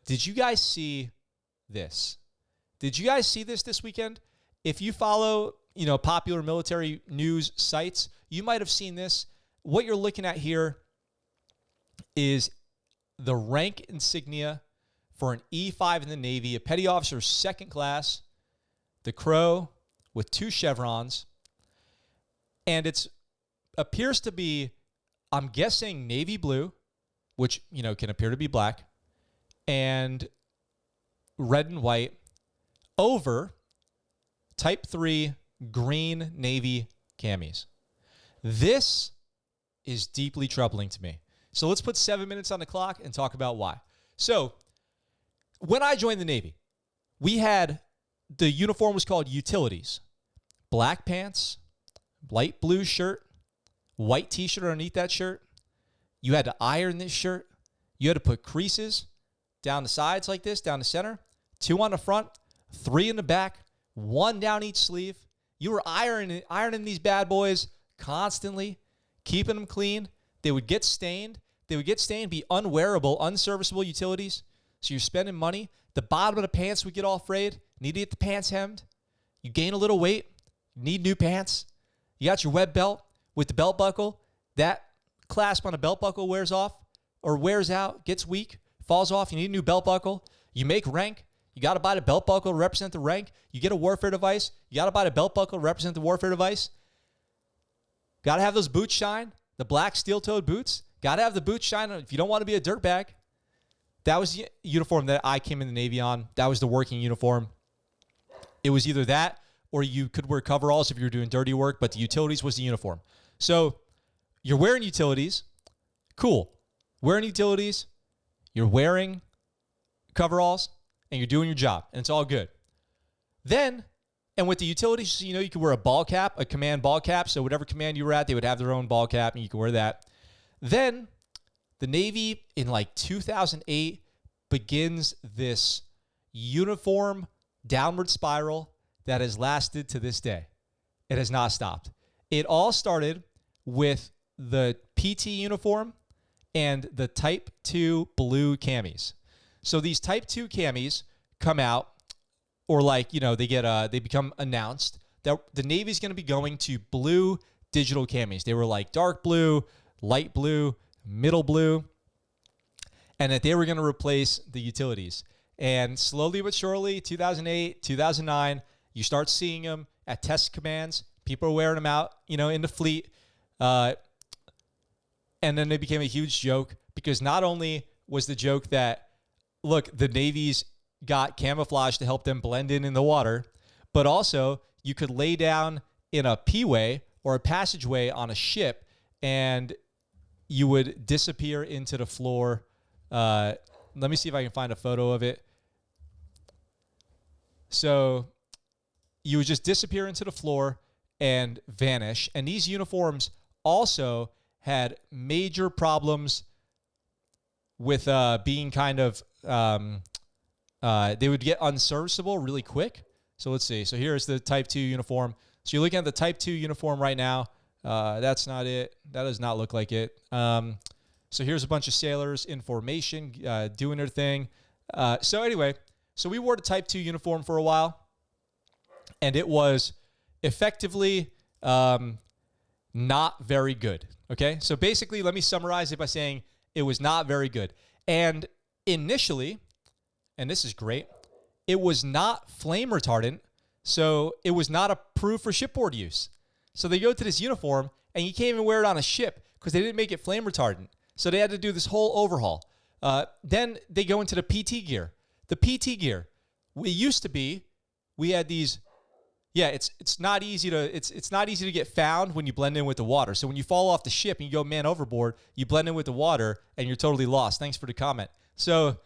Did you guys see this? Did you guys see this weekend? If you follow, popular military news sites, you might have seen this. What you're looking at here is the rank insignia for an E5 in the Navy, a petty officer second class, the crow with 2 chevrons. And it appears to be, I'm guessing, navy blue, which, can appear to be black, and red and white over Type 3 green Navy camis. This is deeply troubling to me. So let's put 7 minutes on the clock and talk about why. So when I joined the Navy, the uniform was called utilities. Black pants, light blue shirt, white t-shirt underneath that shirt. You had to iron this shirt. You had to put creases down the sides like this, down the center, 2 on the front, 3 in the back, 1 down each sleeve. You were ironing these bad boys constantly, keeping them clean. They would get stained. Be unwearable, unserviceable utilities. So you're spending money. The bottom of the pants would get all frayed. Need to get the pants hemmed. You gain a little weight. Need new pants. You got your web belt with the belt buckle. That clasp on a belt buckle wears off or wears out, gets weak, falls off. You need a new belt buckle. You make rank. You got to buy the belt buckle to represent the rank. You get a warfare device. You got to buy the belt buckle to represent the warfare device. Got to have those boots shine, the black steel-toed boots. Got to have the boots shine if you don't want to be a dirtbag. That was the uniform that I came in the Navy on. That was the working uniform. It was either that or you could wear coveralls if you were doing dirty work, but the utilities was the uniform. So you're wearing utilities. Cool. Wearing utilities. You're wearing coveralls, and you're doing your job, and it's all good. Then, and with the utilities, you could wear a ball cap, a command ball cap. So whatever command you were at, they would have their own ball cap, and you could wear that. Then the Navy in 2008 begins this uniform downward spiral that has lasted to this day. It has not stopped. It all started with the PT uniform and the Type 2 blue camis. So these Type 2 camis come out, or they become announced that the Navy's going to be going to blue digital camis. They were like dark blue, light blue, middle blue, and that they were going to replace the utilities. And slowly but surely, 2008, 2009, you start seeing them at test commands. People are wearing them out, in the fleet. And then they became a huge joke because not only was the joke that, look, the Navy's got camouflage to help them blend in the water, but also you could lay down in a P-way or a passageway on a ship and you would disappear into the floor. Let me see if I can find a photo of it. So you would just disappear into the floor and vanish. And these uniforms also had major problems with being kind of, they would get unserviceable really quick. So let's see. So here's the Type 2 uniform. So you're looking at the Type 2 uniform right now. That's not it. That does not look like it. So here's a bunch of sailors in formation doing their thing. So anyway, so we wore the Type 2 uniform for a while, and it was effectively not very good. Okay, so basically, let me summarize it by saying it was not very good. And initially, and this is great, it was not flame retardant, so it was not approved for shipboard use. So they go to this uniform, and you can't even wear it on a ship because they didn't make it flame retardant. So they had to do this whole overhaul. Then they go into the PT gear. The PT gear, we had these. Yeah, it's not easy to get found when you blend in with the water. So when you fall off the ship and you go man overboard, you blend in with the water and you're totally lost. Thanks for the comment. So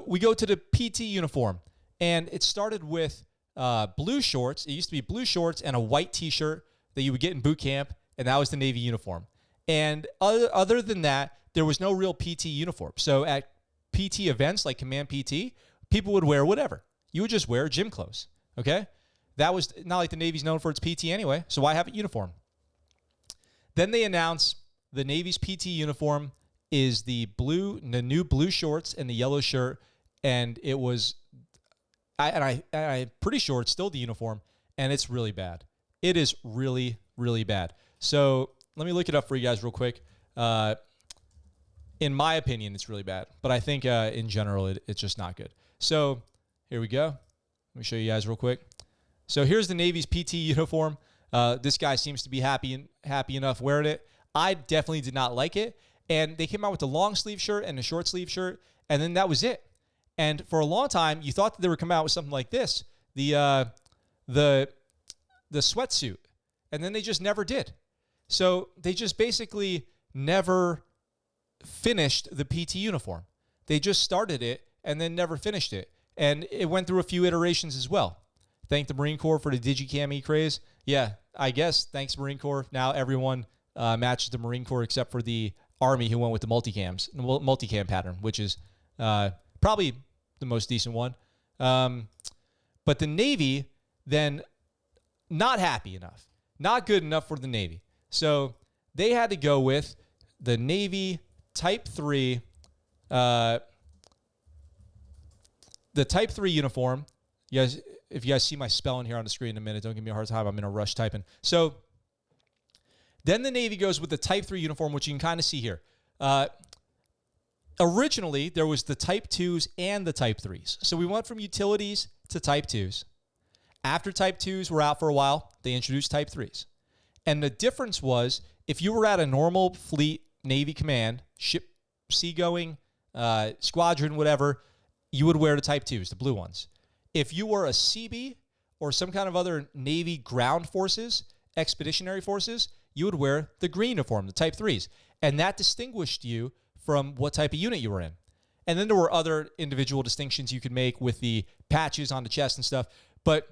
we go to the PT uniform, and it started with blue shorts. It used to be blue shorts and a white T-shirt that you would get in boot camp, and that was the Navy uniform. And other than that, there was no real PT uniform. So at PT events like Command PT, people would wear whatever. You would just wear gym clothes, okay? That was not like the Navy's known for its PT anyway, so why have a uniform? Then they announce the Navy's PT uniform is the new blue shorts and the yellow shirt, and it was, I'm pretty sure it's still the uniform, and it's really bad. It is really, really bad. So let me look it up for you guys real quick. In my opinion, it's really bad, but I think in general, it's just not good. So here we go. Let me show you guys real quick. So here's the Navy's PT uniform. This guy seems to be happy enough wearing it. I definitely did not like it. And they came out with the long sleeve shirt and the short sleeve shirt, and then that was it. And for a long time, you thought that they were coming out with something like this, the sweatsuit, and then they just never did. So they just basically never finished the PT uniform. They just started it and then never finished it. And it went through a few iterations as well. Thank the Marine Corps for the Digicam craze. Yeah, I guess thanks Marine Corps. Now everyone matches the Marine Corps except for the Army who went with the multicam pattern, which is probably the most decent one. But the Navy then not happy enough, not good enough for the Navy. So they had to go with the Navy Type 3, the Type 3 uniform. You guys, if you guys see my spelling here on the screen in a minute, don't give me a hard time. I'm in a rush typing. So then the Navy goes with the Type 3 uniform, which you can kind of see here. Originally, there was the Type 2s and the Type 3s. So we went from utilities to Type 2s. After Type 2s were out for a while, they introduced Type 3s. And the difference was, if you were at a normal fleet Navy command, ship, seagoing, squadron, whatever, you would wear the Type 2s, the blue ones. If you were a CB or some kind of other Navy ground forces, expeditionary forces, you would wear the green uniform, the Type 3s. And that distinguished you from what type of unit you were in. And then there were other individual distinctions you could make with the patches on the chest and stuff. But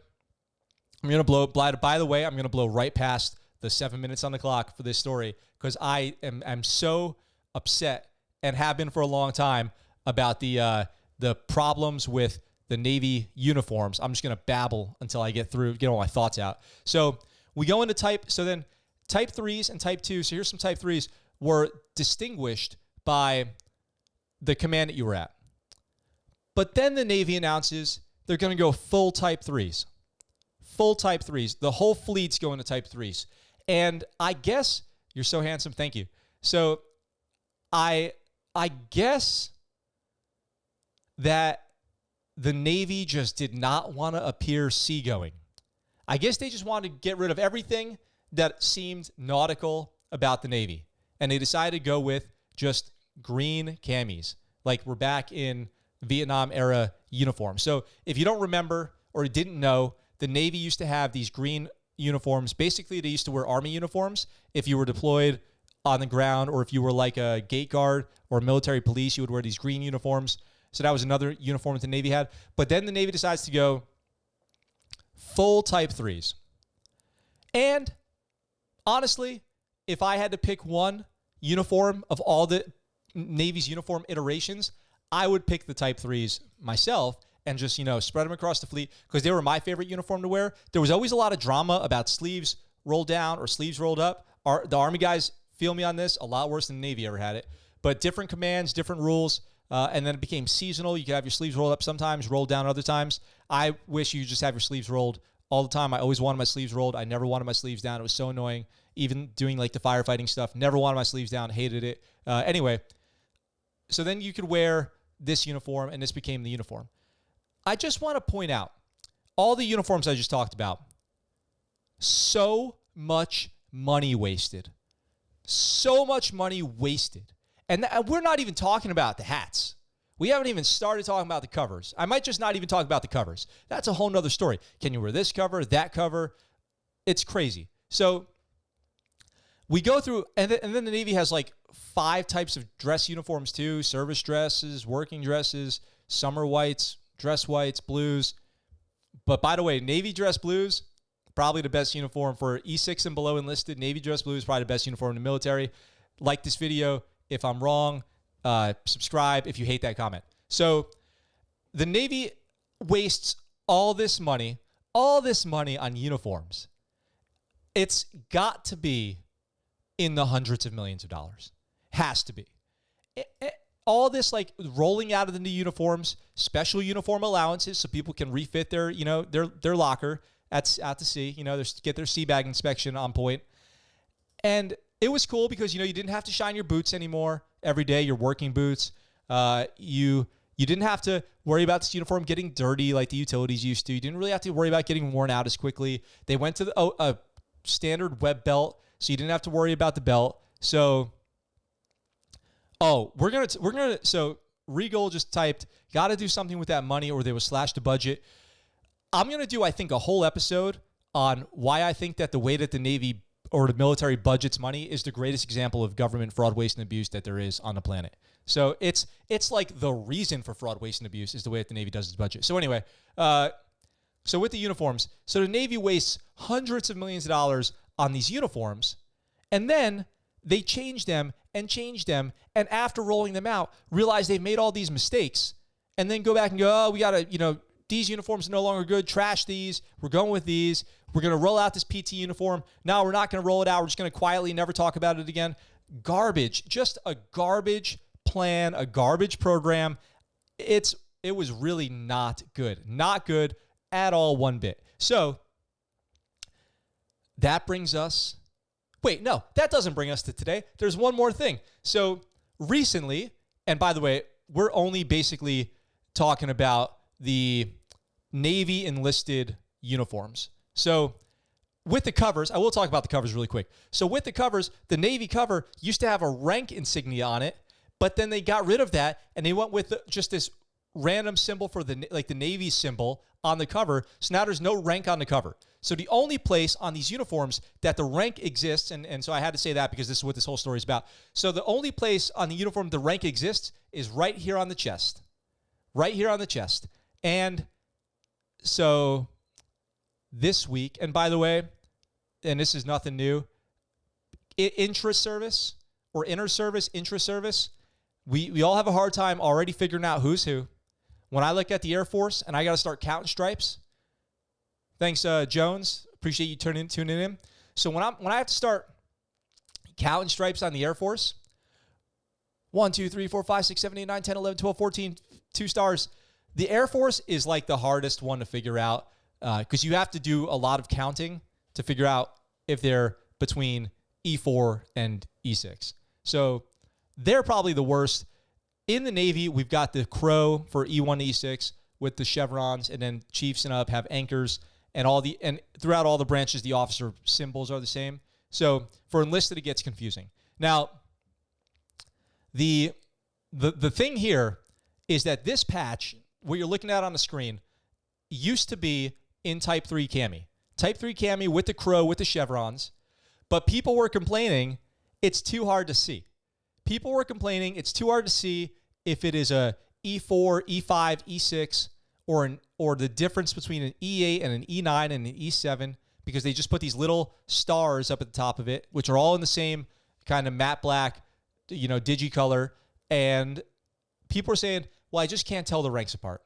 I'm going to by the way, I'm going to blow right past the 7 minutes on the clock for this story because I'm so upset and have been for a long time about the problems with the Navy uniforms. I'm just going to babble until I get all my thoughts out. So we go into Type 3s and Type 2s. So here's some Type 3s were distinguished by the command that you were at. But then the Navy announces they're going to go full Type 3s. Full Type 3s. The whole fleet's going to Type 3s. And I guess, you're so handsome, thank you. So I guess that the Navy just did not want to appear seagoing. I guess they just wanted to get rid of everything that seemed nautical about the Navy. And they decided to go with just green camis, like we're back in Vietnam era uniform. So if you don't remember or didn't know, the Navy used to have these green uniforms. Basically, they used to wear Army uniforms. If you were deployed on the ground or if you were like a gate guard or military police, you would wear these green uniforms. So that was another uniform that the Navy had. But then the Navy decides to go full Type 3s. And honestly, if I had to pick one uniform of all the Navy's uniform iterations, I would pick the Type 3s myself and just, spread them across the fleet because they were my favorite uniform to wear. There was always a lot of drama about sleeves rolled down or sleeves rolled up. The Army guys feel me on this, a lot worse than the Navy ever had it. But different commands, different rules, and then it became seasonal. You could have your sleeves rolled up sometimes, rolled down other times. I wish you could just have your sleeves rolled all the time. I always wanted my sleeves rolled. I never wanted my sleeves down. It was so annoying. Even doing like the firefighting stuff, never wanted my sleeves down, hated it. Anyway, so then you could wear this uniform, and this became the uniform. I just want to point out, all the uniforms I just talked about, so much money wasted. So much money wasted. And we're not even talking about the hats. We haven't even started talking about the covers. I might just not even talk about the covers. That's a whole nother story. Can you wear this cover, that cover? It's crazy. So we go through, and then the Navy has like 5 types of dress uniforms too: service dresses, working dresses, summer whites, dress whites, blues. But by the way, Navy dress blues, probably the best uniform for E6 and below enlisted. Navy dress blue is probably the best uniform in the military. Like this video. If I'm wrong, subscribe if you hate that comment. So the Navy wastes all this money on uniforms. It's got to be in the hundreds of millions of dollars. Has to be. all this like rolling out of the new uniforms, special uniform allowances so people can refit their, their locker out to sea, get their sea bag inspection on point. And it was cool because, you didn't have to shine your boots anymore every day, your working boots. You didn't have to worry about this uniform getting dirty like the utilities used to. You didn't really have to worry about getting worn out as quickly. They went to a standard web belt, so you didn't have to worry about the belt. So, so Regal just typed, got to do something with that money or they will slash the budget. I'm going to do, I think, a whole episode on why I think that the way that the Navy or the military budgets money is the greatest example of government fraud, waste, and abuse that there is on the planet. So it's like the reason for fraud, waste, and abuse is the way that the Navy does its budget. So anyway, so with the uniforms, so the Navy wastes hundreds of millions of dollars on these uniforms, and then they change them, and after rolling them out, realize they've made all these mistakes, and then go back and go, oh, we got to, these uniforms are no longer good, trash these, we're going with these, we're going to roll out this PT uniform. No, we're not going to roll it out, we're just going to quietly never talk about it again. Garbage, just a garbage plan, a garbage program. It was really not good at all, one bit. So that brings us, that doesn't bring us to today. There's one more thing. So recently, and by the way, we're only basically talking about the Navy enlisted uniforms. So with the covers, I will talk about the covers really quick. So with the covers, the Navy cover used to have a rank insignia on it, but then they got rid of that and they went with just this random symbol for the Navy symbol on the cover. So now there's no rank on the cover. So the only place on these uniforms that the rank exists, and so I had to say that because this is what this whole story is about. So the only place on the uniform the rank exists is right here on the chest. Right here on the chest. And so this week, and by the way, and this is nothing new, intra-service, we all have a hard time already figuring out who's who. When I look at the Air Force and I got to start counting stripes, thanks, Jones. Appreciate you tuning in. So when I have to start counting stripes on the Air Force, 1, 2, 3, 4, 5, 6, 7, 8, 9, 10, 11, 12, 14, 2 stars. The Air Force is like the hardest one to figure out because you have to do a lot of counting to figure out if they're between E4 and E6. So they're probably the worst. In the Navy, we've got the crow for E1 to E6 with the chevrons, and then chiefs and up have anchors, and throughout all the branches, the officer symbols are the same. So for enlisted, it gets confusing. Now, the thing here is that this patch, what you're looking at on the screen, used to be in Type 3 cami. Type 3 cami with the crow, with the chevrons, but people were complaining it's too hard to see. People were complaining it's too hard to see if it is a E4, E5, E6, or the difference between an E8 and an E9 and an E7, because they just put these little stars up at the top of it, which are all in the same kind of matte black, digicolor. And people are saying, well, I just can't tell the ranks apart.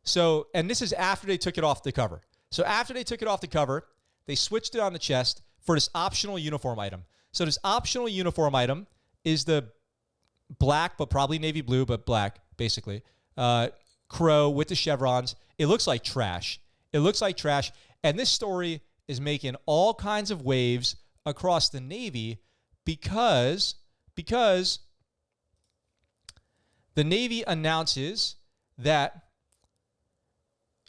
So, and this is after they took it off the cover. So after they took it off the cover, they switched it on the chest for this optional uniform item. So this optional uniform item is the black, but probably navy blue, but black, basically. Crow with the chevrons. It looks like trash. And this story is making all kinds of waves across the Navy because the Navy announces that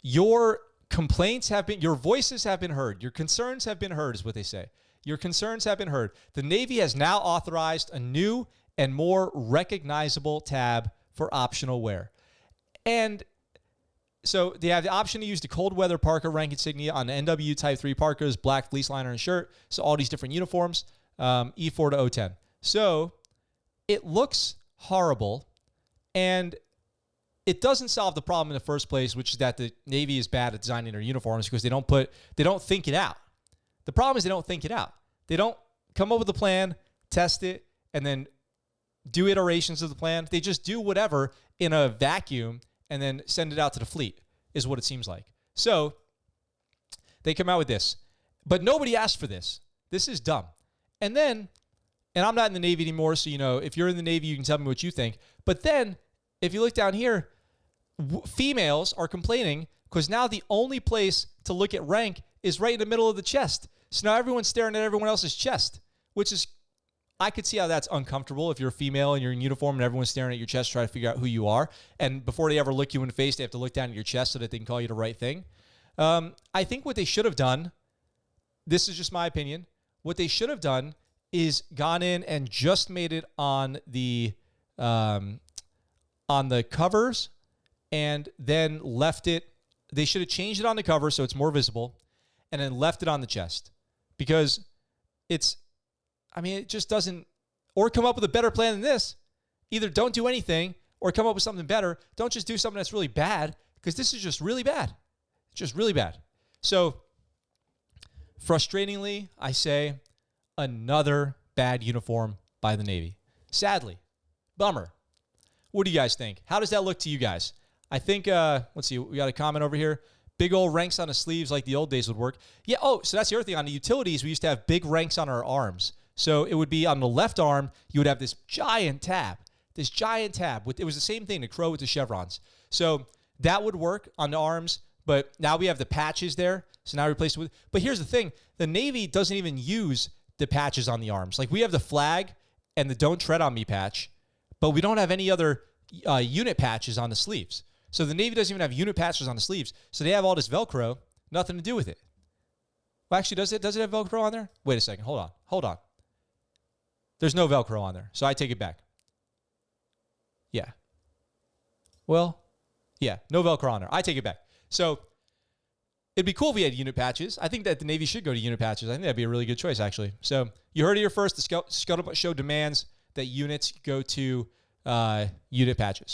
your voices have been heard. Your concerns have been heard, is what they say. Your concerns have been heard. The Navy has now authorized a new and more recognizable tab for optional wear. And so they have the option to use the cold weather Parker rank insignia on the NW Type 3 Parkers, black fleece liner and shirt. So all these different uniforms, E4 to O10. So it looks horrible, and it doesn't solve the problem in the first place, which is that the Navy is bad at designing their uniforms because they don't think it out. The problem is they don't think it out. They don't come up with a plan, test it, and then do iterations of the plan. They just do whatever in a vacuum and then send it out to the fleet, is what it seems like. So they come out with this. But nobody asked for this. This is dumb. And then And I'm not in the Navy anymore, so, if you're in the Navy, you can tell me what you think. But then, if you look down here, females are complaining because now the only place to look at rank is right in the middle of the chest. So now everyone's staring at everyone else's chest, which is, I could see how that's uncomfortable if you're a female and you're in uniform and everyone's staring at your chest trying to figure out who you are. And before they ever look you in the face, they have to look down at your chest so that they can call you the right thing. I think what they should have done, this is just my opinion, what they should have done is gone in and just made it on the covers and then left it. They should have changed it on the cover so it's more visible and then left it on the chest because it just doesn't, or come up with a better plan than this. Either don't do anything or come up with something better. Don't just do something that's really bad because this is just really bad. It's just really bad. So frustratingly, I say another bad uniform by the Navy. Sadly. Bummer. What do you guys think? How does that look to you guys? I think, let's see, we got a comment over here. Big old ranks on the sleeves like the old days would work. Yeah, so that's the other thing. On the utilities, we used to have big ranks on our arms. So it would be on the left arm, you would have this giant tab. It was the same thing, the crow with the chevrons. So that would work on the arms, but now we have the patches there. So now we replace it with, but here's the thing. The Navy doesn't even use the patches on the arms. Like we have the flag and the Don't Tread on Me patch, but we don't have any other unit patches on the sleeves. So the Navy doesn't even have unit patches on the sleeves. So they have all this Velcro, nothing to do with it. Well, actually, does it have Velcro on there? Wait a second. Hold on. There's no Velcro on there, so I take it back. Yeah. Well, yeah, no Velcro on there. I take it back. So it'd be cool if we had unit patches. I think that the Navy should go to unit patches. I think that'd be a really good choice, actually. So you heard it here first. The ScuttleButt Show demands that units go to unit patches.